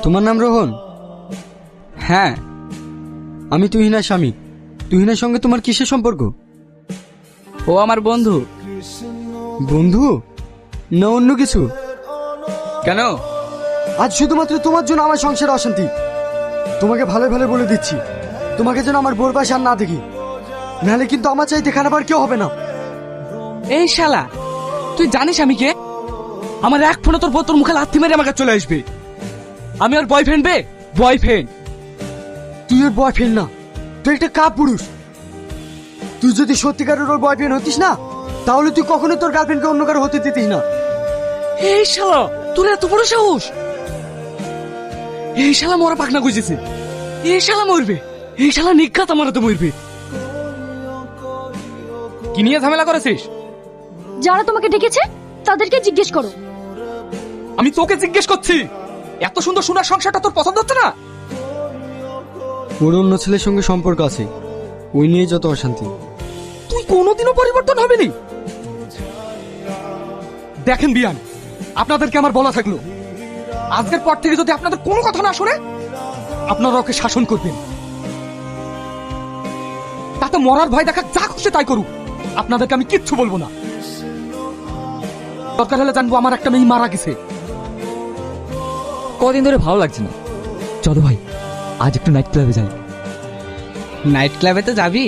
তোমার নাম রোহন? হ্যাঁ। আমি তুহিনার স্বামী। তুহিনার সঙ্গে তোমার কিসের সম্পর্ক? ও আমার বন্ধু। বন্ধু না অন্য কিছু? কেন? আজ শুধুমাত্র তোমার জন্য আমার সংসারে অশান্তি। তোমাকে ভালো ভালো বলে দিচ্ছি, তোমাকে যেন আমার বোর পাশে আর না দেখি, নাহলে কিন্তু আমার চাইতে খারাপ আর কেউ হবে না। এই শালা, তুই জানিস আমি কে? আমার এক ফোনে তোর বউ তোর মুখে লাথি মেরে আমার কাছে চলে আসবে। আমি ওর বয়ফ্রেন্ড বে, বয়ফ্রেন্ড। তুই ওর বয়ফ্রেন্ড না, তুই একটা কাপ পুরুষ। তুই যদি সত্যিকারের ওর বয়ফ্রেন্ড হতিস না, তাহলে তুই কখনো তোর গার্লফ্রেন্ডকে অন্য কারো হতে দিতিস না। এই শালা, তোর এত বড় সাহস! এই শালা মরা পাকনা গুজেছে। এই শালা মরবে, এই শালা নিঘাত আমার তো মরবে। কি নিয়ে ঝামেলা করেছিস? যারা তোমাকে ডেকেছে তাদেরকে জিজ্ঞেস করো। আমি তোকে জিজ্ঞেস করছি, এত সুন্দর সোনার সংসারটা তোর পছন্দ হচ্ছে না? ওর অন্য ছেলের সঙ্গে সম্পর্ক আছে, ওই নিয়ে যত অশান্তি। তুই কোনোদিনও পরিবর্তন হবি? দেখেন বিয়ান, আপনাদেরকে আমার বলা থাকলো, আজকের পর থেকে যদি আপনাদের কোনো কথা না শোনে, আপনারা ওকে শাসন করবেন। তাতে মরার ভয় দেখা যা খুশি তাই করুক, আপনাদেরকে আমি কিচ্ছু বলবো না। দরকার হলে জানবো আমার একটা মেয়ে মারা গেছে। কদিন ধরে ভালো লাগছে না, চলো ভাই আজ একটু নাইট ক্লাবে যাই। নাইট ক্লাবে তো যাবি,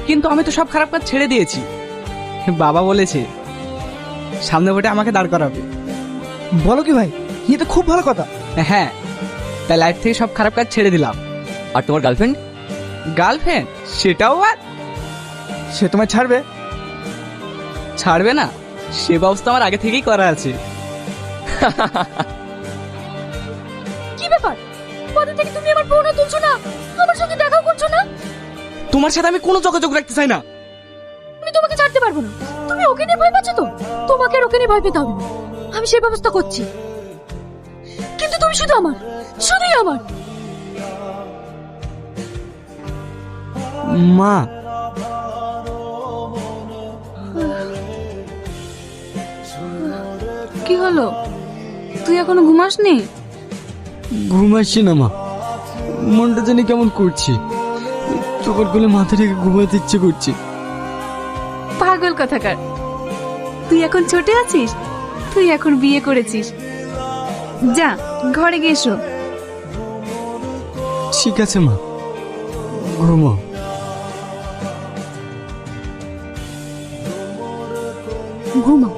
কিন্তু আমি তো সব খারাপ কাজ ছেড়ে দিয়েছি। বাবা বলেছে সামনে ভোটে আমাকে দাঁড় করাবে। বলো কি ভাই, ये তো খুব ভালো কথা। হ্যাঁ, তাই লাইফ থেকে সব খারাপ কাজ ছেড়ে দিলাম। আর তোমার গার্লফ্রেন্ড? গার্লফ্রেন্ড সেটাও আর সে তোমায় ছাড়বে? ছাড়বে না, সে ব্যবস্থা আমার আগে থেকেই করা আছে। কি ব্যাপার? পদে থেকে তুমি আমার ফোনও তুলছো না, আমার সঙ্গে দেখাও করছো না। তোমার সাথে আমি কোনো যোগাযোগ রাখতে চাই না। আমি তোমাকে ছাড়তে পারবো না। তুমি ওকে নিয়ে ভয় পাচ্ছ তো? তোমাকে আর ওকে নিয়ে ভয় পেতে হবে না, আমি সেই ব্যবস্থা করছি। কিন্তু তুমি শুধু আমার, শুধুই আমার। মা, কি হলো? তুই এখনো ঘুমাসনি? ঘুম আসছে না মা, মনটা জানি কেমন করছে, চোখের কোলে মাথা রেখে ঘুমাতে ইচ্ছে করছে। পাগল কথাকার, তুই এখন ছোট আছিস, তুই এখন বিয়ে করেছিস। যা ঘরে গিয়ে এসো। ঠিক আছে মা, ঘুমাও। ঘুমাও।